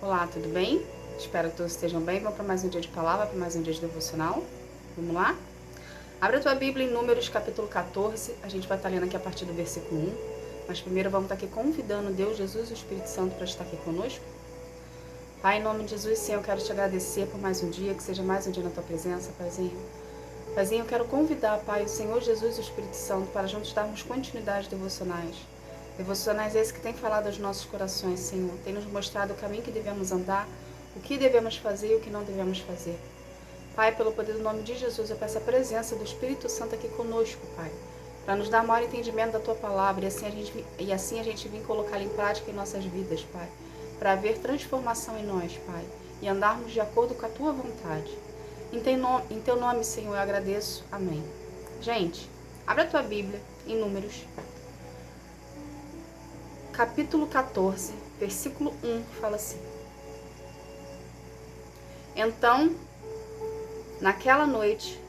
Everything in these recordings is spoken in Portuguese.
Olá, tudo bem? Espero que todos estejam bem. Vamos para mais um dia de palavra, para mais um dia de devocional. Vamos lá? Abre a tua Bíblia em Números, capítulo 14. A gente vai estar lendo aqui a partir do versículo 1. Mas primeiro vamos estar aqui convidando Deus, Jesus e o Espírito Santo para estar aqui conosco. Pai, em nome de Jesus, Senhor, eu quero te agradecer por mais um dia, que seja mais um dia na tua presença, Paizinho. Paizinho, eu quero convidar, Pai, o Senhor Jesus e o Espírito Santo para juntos darmos continuidade devocionais. Devocionais esses que tem falado aos nossos corações, Senhor. Tem nos mostrado o caminho que devemos andar, o que devemos fazer e o que não devemos fazer. Pai, pelo poder do nome de Jesus, eu peço a presença do Espírito Santo aqui conosco, Pai, para nos dar maior entendimento da Tua Palavra e assim a gente vir colocá-la em prática em nossas vidas, Pai, para haver transformação em nós, Pai, e andarmos de acordo com a Tua vontade. Em Teu nome, Senhor, eu agradeço. Amém. Gente, abre a Tua Bíblia em Números, capítulo 14, versículo 1, fala assim: Então, naquela noite,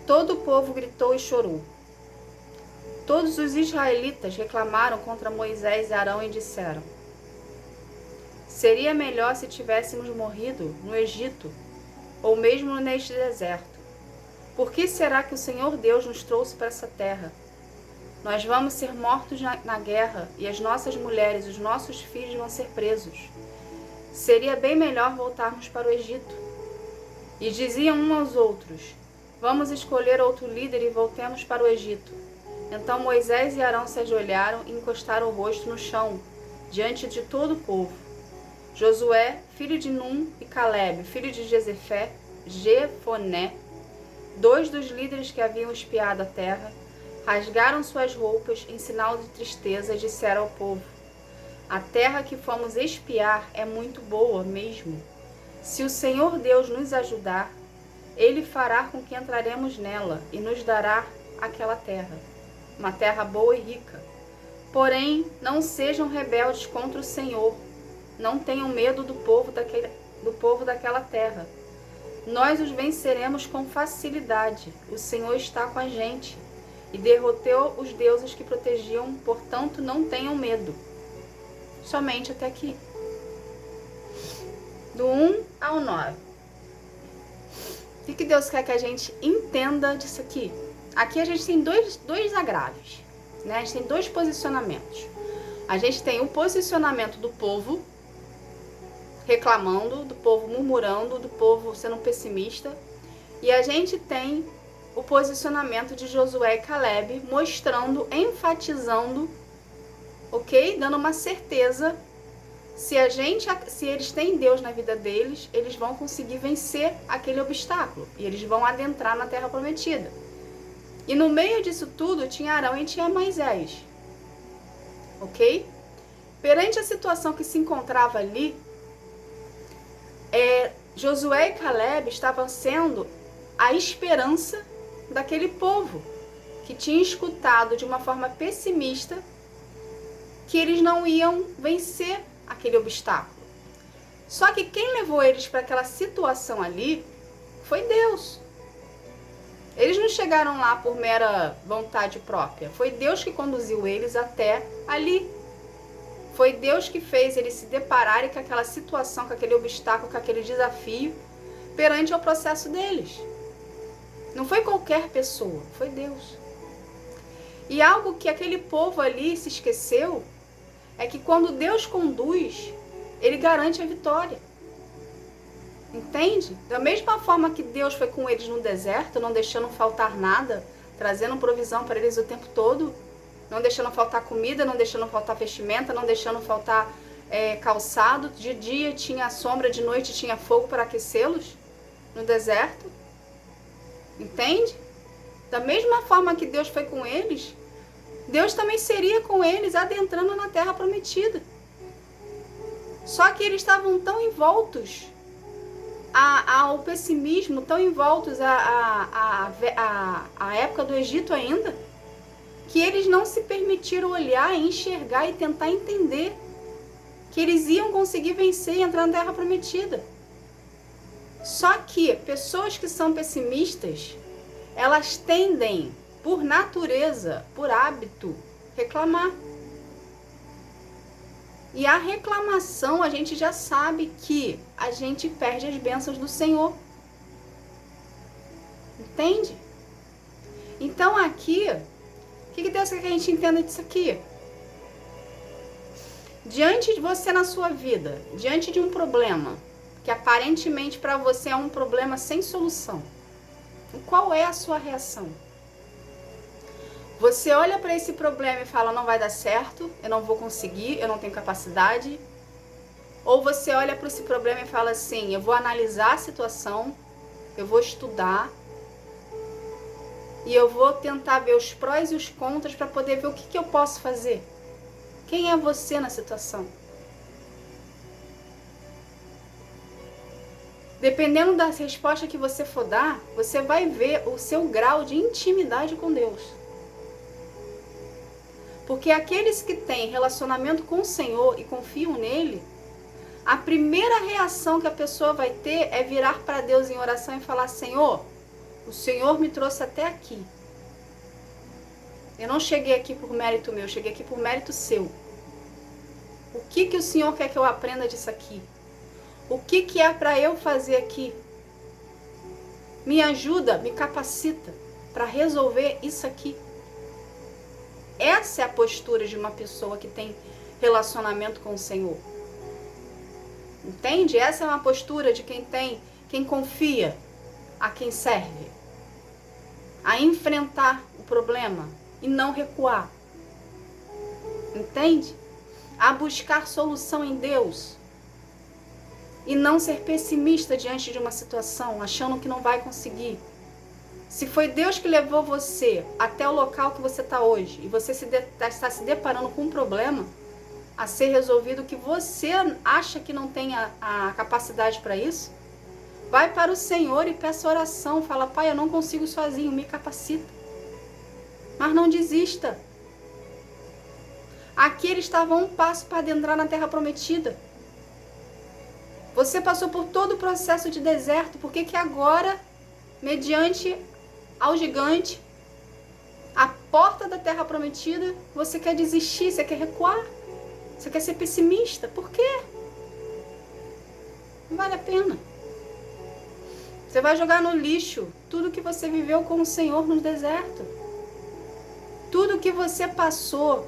todo o povo gritou e chorou. Todos os israelitas reclamaram contra Moisés e Arão e disseram: Seria melhor se tivéssemos morrido no Egito, ou mesmo neste deserto. Por que será que o Senhor Deus nos trouxe para essa terra? Nós vamos ser mortos na guerra, e as nossas mulheres e os nossos filhos vão ser presos. Seria bem melhor voltarmos para o Egito. E diziam uns aos outros: Vamos escolher outro líder e voltemos para o Egito. Então Moisés e Arão se ajoelharam e encostaram o rosto no chão, diante de todo o povo. Josué, filho de Num, e Calebe, filho de Jefoné, dois dos líderes que haviam espiado a terra, rasgaram suas roupas em sinal de tristeza e disseram ao povo: A terra que fomos espiar é muito boa mesmo. Se o Senhor Deus nos ajudar, Ele fará com que entraremos nela e nos dará aquela terra, uma terra boa e rica. Porém, não sejam rebeldes contra o Senhor. Não tenham medo do povo daquela terra. Nós os venceremos com facilidade. O Senhor está com a gente e derrotou os deuses que protegiam, portanto não tenham medo. Somente até aqui. Do 1 ao 9. O que Deus quer que a gente entenda disso aqui? Aqui a gente tem dois agraves, né? A gente tem dois posicionamentos. A gente tem o posicionamento do povo reclamando, do povo murmurando, do povo sendo pessimista. E a gente tem o posicionamento de Josué e Calebe mostrando, enfatizando, ok? Dando uma certeza, se eles têm Deus na vida deles, eles vão conseguir vencer aquele obstáculo e eles vão adentrar na Terra Prometida. E no meio disso tudo tinha Arão e tinha Moisés, ok? Perante a situação que se encontrava ali, Josué e Calebe estavam sendo a esperança daquele povo que tinha escutado de uma forma pessimista que eles não iam vencer aquele obstáculo. Só que quem levou eles para aquela situação ali foi Deus. Eles não chegaram lá por mera vontade própria. Foi Deus que conduziu eles até ali. Foi Deus que fez eles se depararem com aquela situação, com aquele obstáculo, com aquele desafio perante ao processo deles. Não foi qualquer pessoa, foi Deus. E algo que aquele povo ali se esqueceu é que quando Deus conduz, Ele garante a vitória. Entende? Da mesma forma que Deus foi com eles no deserto, não deixando faltar nada, trazendo provisão para eles o tempo todo, não deixando faltar comida, não deixando faltar vestimenta, não deixando faltar calçado. De dia tinha sombra, de noite tinha fogo para aquecê-los no deserto. Entende? Da mesma forma que Deus foi com eles, Deus também seria com eles adentrando na Terra Prometida. Só que eles estavam tão envoltos ao pessimismo, tão envoltos à época do Egito ainda, que eles não se permitiram olhar, enxergar e tentar entender que eles iam conseguir vencer e entrar na Terra Prometida. Só que pessoas que são pessimistas, elas tendem, por natureza, por hábito, reclamar. E a reclamação, a gente já sabe que a gente perde as bênçãos do Senhor. Entende? Então aqui, o que Deus quer que a gente entenda disso aqui? Diante de você na sua vida, diante de um problema, que aparentemente para você é um problema sem solução, qual é a sua reação? Você olha para esse problema e fala, não vai dar certo, eu não vou conseguir, eu não tenho capacidade? Ou você olha para esse problema e fala assim, eu vou analisar a situação, eu vou estudar, e eu vou tentar ver os prós e os contras para poder ver o que eu posso fazer. Quem é você na situação? Dependendo da resposta que você for dar, você vai ver o seu grau de intimidade com Deus. Porque aqueles que têm relacionamento com o Senhor e confiam nele, a primeira reação que a pessoa vai ter é virar para Deus em oração e falar, Senhor, o Senhor me trouxe até aqui. Eu não cheguei aqui por mérito meu, eu cheguei aqui por mérito seu. O que o Senhor quer que eu aprenda disso aqui? O que é para eu fazer aqui? Me ajuda, me capacita para resolver isso aqui. Essa é a postura de uma pessoa que tem relacionamento com o Senhor. Entende? Essa é uma postura de quem confia a quem serve. A enfrentar o problema e não recuar. Entende? A buscar solução em Deus. E não ser pessimista diante de uma situação, achando que não vai conseguir. Se foi Deus que levou você até o local que você está hoje, e você está se deparando com um problema a ser resolvido que você acha que não tem a capacidade para isso, vai para o Senhor e peça oração. Fala, Pai, eu não consigo sozinho, me capacita. Mas não desista. Aqui eles estavam um passo para adentrar na terra prometida. Você passou por todo o processo de deserto, por que agora, mediante ao gigante, a porta da terra prometida, você quer desistir, você quer recuar, você quer ser pessimista? Por quê? Não vale a pena. Você vai jogar no lixo tudo que você viveu com o Senhor no deserto. Tudo que você passou,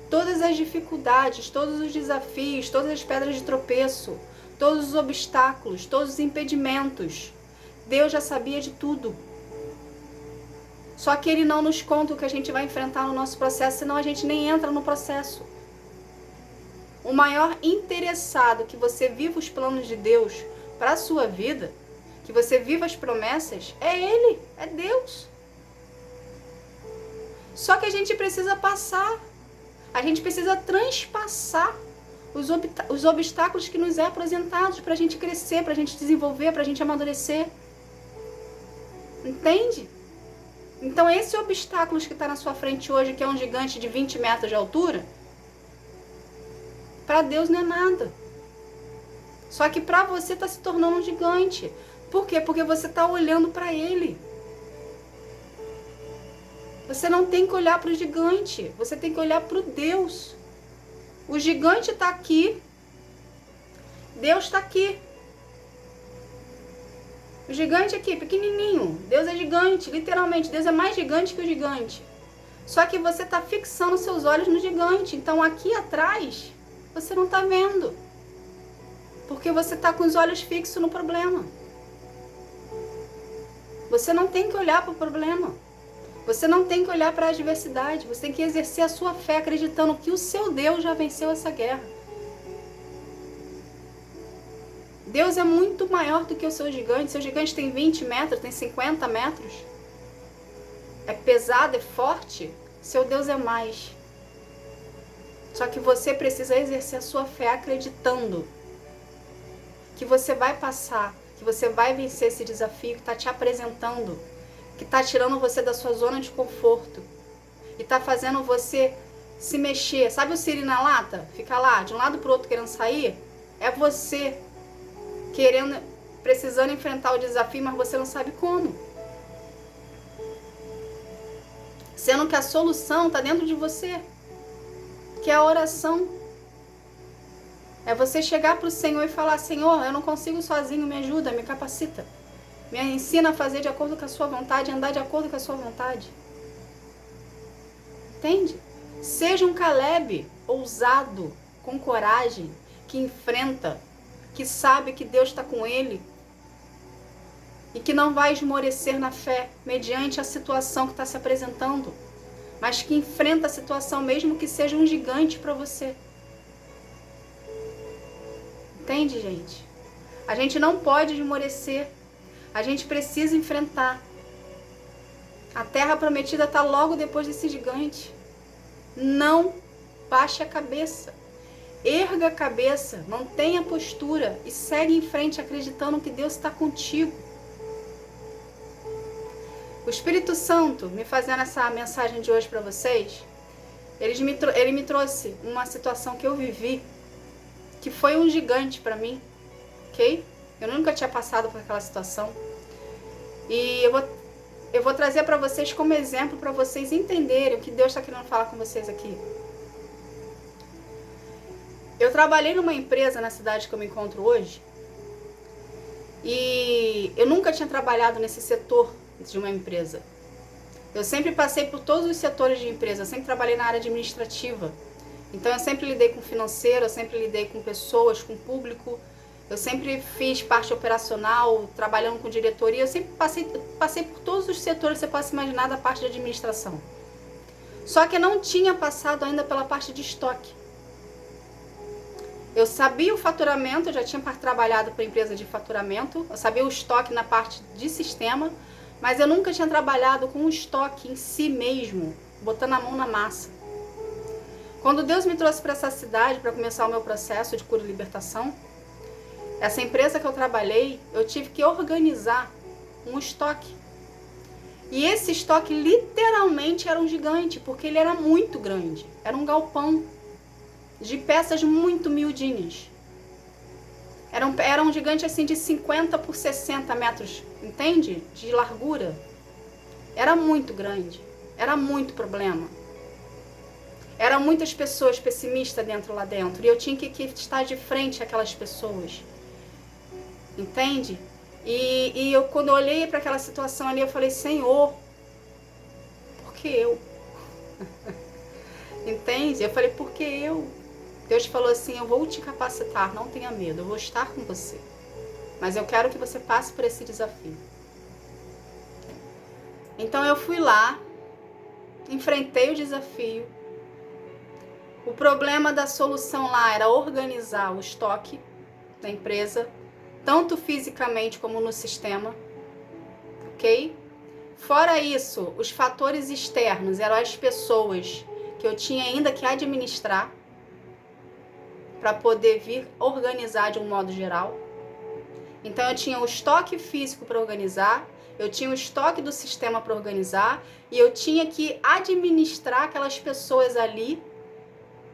todas as dificuldades, todos os desafios, todas as pedras de tropeço, todos os obstáculos, todos os impedimentos. Deus já sabia de tudo. Só que Ele não nos conta o que a gente vai enfrentar no nosso processo, senão a gente nem entra no processo. O maior interessado que você viva os planos de Deus para a sua vida, que você viva as promessas, é Ele, é Deus. Só que a gente precisa passar, a gente precisa transpassar os obstáculos que nos é apresentados para a gente crescer, para a gente desenvolver, para a gente amadurecer. Entende? Então esse obstáculo que está na sua frente hoje, que é um gigante de 20 metros de altura, para Deus não é nada. Só que para você está se tornando um gigante. Por quê? Porque você está olhando para Ele. Você não tem que olhar para o gigante, você tem que olhar para o Deus. O gigante está aqui, Deus está aqui. O gigante aqui, pequenininho, Deus é gigante, literalmente, Deus é mais gigante que o gigante. Só que você está fixando seus olhos no gigante, então aqui atrás, você não está vendo. Porque você está com os olhos fixos no problema. Você não tem que olhar para o problema. Você não tem que olhar para a adversidade. Você tem que exercer a sua fé acreditando que o seu Deus já venceu essa guerra. Deus é muito maior do que o seu gigante. Seu gigante tem 20 metros, tem 50 metros. É pesado, é forte. Seu Deus é mais. Só que você precisa exercer a sua fé acreditando que você vai passar, que você vai vencer esse desafio que está te apresentando, que está tirando você da sua zona de conforto e está fazendo você se mexer. Sabe o siri na lata? Fica lá, de um lado para o outro querendo sair? É você precisando enfrentar o desafio, mas você não sabe como. Sendo que a solução está dentro de você, que é a oração. É você chegar para o Senhor e falar: Senhor, eu não consigo sozinho, me ajuda, me capacita. Me ensina a fazer de acordo com a sua vontade, andar de acordo com a sua vontade. Entende? Seja um Caleb ousado, com coragem, que enfrenta, que sabe que Deus está com ele e que não vai esmorecer na fé mediante a situação que está se apresentando, mas que enfrenta a situação mesmo que seja um gigante para você. Entende, gente? A gente não pode esmorecer. A gente precisa enfrentar. A terra prometida está logo depois desse gigante. Não baixe a cabeça. Erga a cabeça, mantenha a postura e segue em frente acreditando que Deus está contigo. O Espírito Santo, me fazendo essa mensagem de hoje para vocês, ele me trouxe uma situação que eu vivi, que foi um gigante para mim, ok? Eu nunca tinha passado por aquela situação. E eu vou trazer para vocês como exemplo, para vocês entenderem o que Deus está querendo falar com vocês aqui. Eu trabalhei numa empresa na cidade que eu me encontro hoje, e eu nunca tinha trabalhado nesse setor de uma empresa. Eu sempre passei por todos os setores de empresa, eu sempre trabalhei na área administrativa. Então eu sempre lidei com financeiro, eu sempre lidei com pessoas, com público. Eu sempre fiz parte operacional, trabalhando com diretoria. Eu sempre passei por todos os setores que você possa imaginar da parte de administração. Só que eu não tinha passado ainda pela parte de estoque. Eu sabia o faturamento, eu já tinha trabalhado para empresa de faturamento. Eu sabia o estoque na parte de sistema, mas eu nunca tinha trabalhado com o estoque em si mesmo, botando a mão na massa. Quando Deus me trouxe para essa cidade para começar o meu processo de cura e libertação, essa empresa que eu trabalhei, eu tive que organizar um estoque. E esse estoque literalmente era um gigante, porque ele era muito grande. Era um galpão de peças muito miudinhas. Era um gigante assim de 50 por 60 metros, entende? De largura. Era muito grande. Era muito problema. Eram muitas pessoas pessimistas lá dentro. E eu tinha que estar de frente àquelas pessoas. Entende? E eu, quando eu olhei para aquela situação ali, eu falei: Senhor, por que eu? Entende? Eu falei: por que eu? Deus falou assim: eu vou te capacitar, não tenha medo, eu vou estar com você. Mas eu quero que você passe por esse desafio. Então eu fui lá, enfrentei o desafio. O problema da solução lá era organizar o estoque da empresa, tanto fisicamente como no sistema, ok? Fora isso, os fatores externos eram as pessoas que eu tinha ainda que administrar para poder vir organizar de um modo geral. Então eu tinha o estoque físico para organizar, eu tinha o estoque do sistema para organizar e eu tinha que administrar aquelas pessoas ali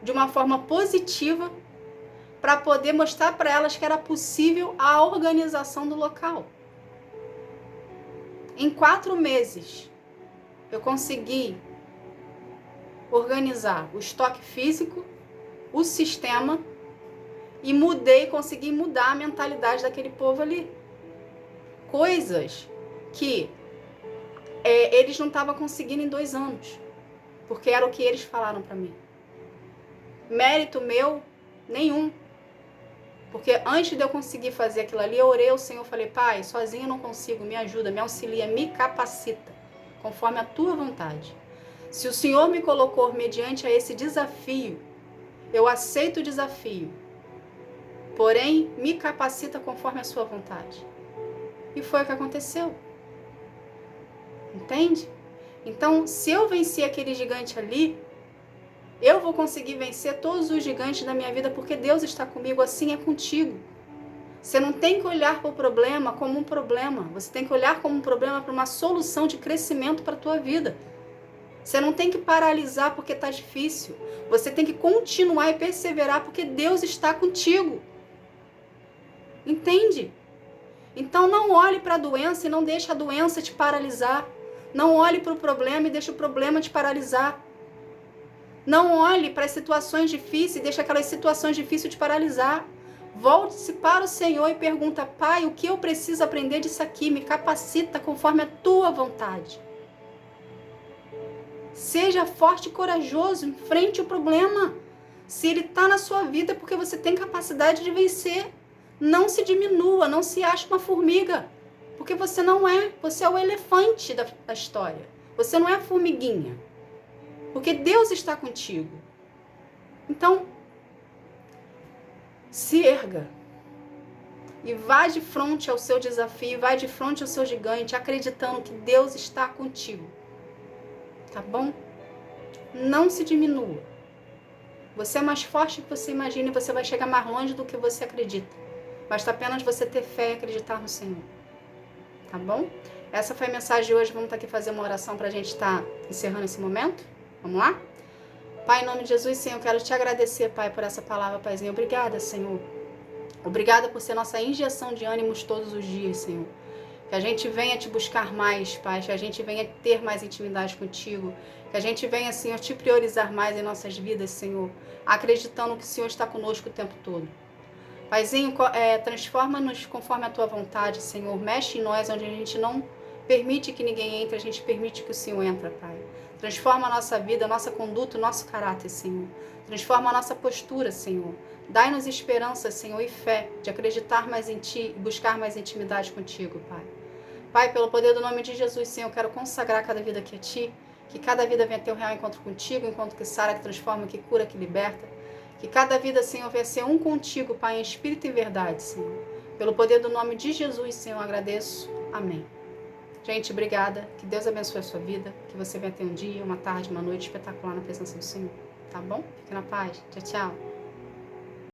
de uma forma positiva para poder mostrar para elas que era possível a organização do local. Em 4 meses, eu consegui organizar o estoque físico, o sistema e consegui mudar a mentalidade daquele povo ali. Coisas que eles não estavam conseguindo em 2 anos, porque era o que eles falaram para mim. Mérito meu, nenhum. Porque antes de eu conseguir fazer aquilo ali, eu orei ao Senhor, falei: Pai, sozinho eu não consigo, me ajuda, me auxilia, me capacita, conforme a tua vontade. Se o Senhor me colocou mediante a esse desafio, eu aceito o desafio, porém, me capacita conforme a sua vontade. E foi o que aconteceu. Entende? Então, se eu venci aquele gigante ali, eu vou conseguir vencer todos os gigantes da minha vida, porque Deus está comigo, assim é contigo. Você não tem que olhar para o problema como um problema. Você tem que olhar como um problema para uma solução de crescimento para a tua vida. Você não tem que paralisar porque está difícil. Você tem que continuar e perseverar porque Deus está contigo. Entende? Então não olhe para a doença e não deixe a doença te paralisar. Não olhe para o problema e deixe o problema te paralisar. Não olhe para as situações difíceis e deixe aquelas situações difíceis te paralisar. Volte-se para o Senhor e pergunta: Pai, o que eu preciso aprender disso aqui? Me capacita conforme a tua vontade. Seja forte e corajoso, enfrente o problema. Se ele está na sua vida é porque você tem capacidade de vencer. Não se diminua, não se ache uma formiga. Porque você não é, você é o elefante da história. Você não é a formiguinha. Porque Deus está contigo. Então, se erga. E vá de frente ao seu desafio, vai de frente ao seu gigante, acreditando que Deus está contigo. Tá bom? Não se diminua. Você é mais forte do que você imagina e você vai chegar mais longe do que você acredita. Basta apenas você ter fé e acreditar no Senhor. Tá bom? Essa foi a mensagem de hoje. Vamos estar aqui fazer uma oração para a gente estar encerrando esse momento. Vamos lá? Pai, em nome de Jesus, Senhor, eu quero te agradecer, Pai, por essa palavra, Paizinho. Obrigada, Senhor. Obrigada por ser nossa injeção de ânimos todos os dias, Senhor. Que a gente venha te buscar mais, Pai. Que a gente venha ter mais intimidade contigo. Que a gente venha, Senhor, te priorizar mais em nossas vidas, Senhor. Acreditando que o Senhor está conosco o tempo todo. Paizinho, transforma-nos conforme a tua vontade, Senhor. Mexe em nós onde a gente não permite que ninguém entre, a gente permite que o Senhor entre, Pai. Transforma a nossa vida, a nossa conduta, o nosso caráter, Senhor. Transforma a nossa postura, Senhor. Dai-nos esperança, Senhor, e fé de acreditar mais em Ti e buscar mais intimidade contigo, Pai. Pai, pelo poder do nome de Jesus, Senhor, eu quero consagrar cada vida aqui a Ti, que cada vida venha ter um real encontro contigo, encontro que sara, que transforma, que cura, que liberta. Que cada vida, Senhor, venha ser um contigo, Pai, em espírito e verdade, Senhor. Pelo poder do nome de Jesus, Senhor, eu agradeço. Amém. Gente, obrigada. Que Deus abençoe a sua vida. Que você venha ter um dia, uma tarde, uma noite espetacular na presença do Senhor. Tá bom? Fique na paz. Tchau, tchau.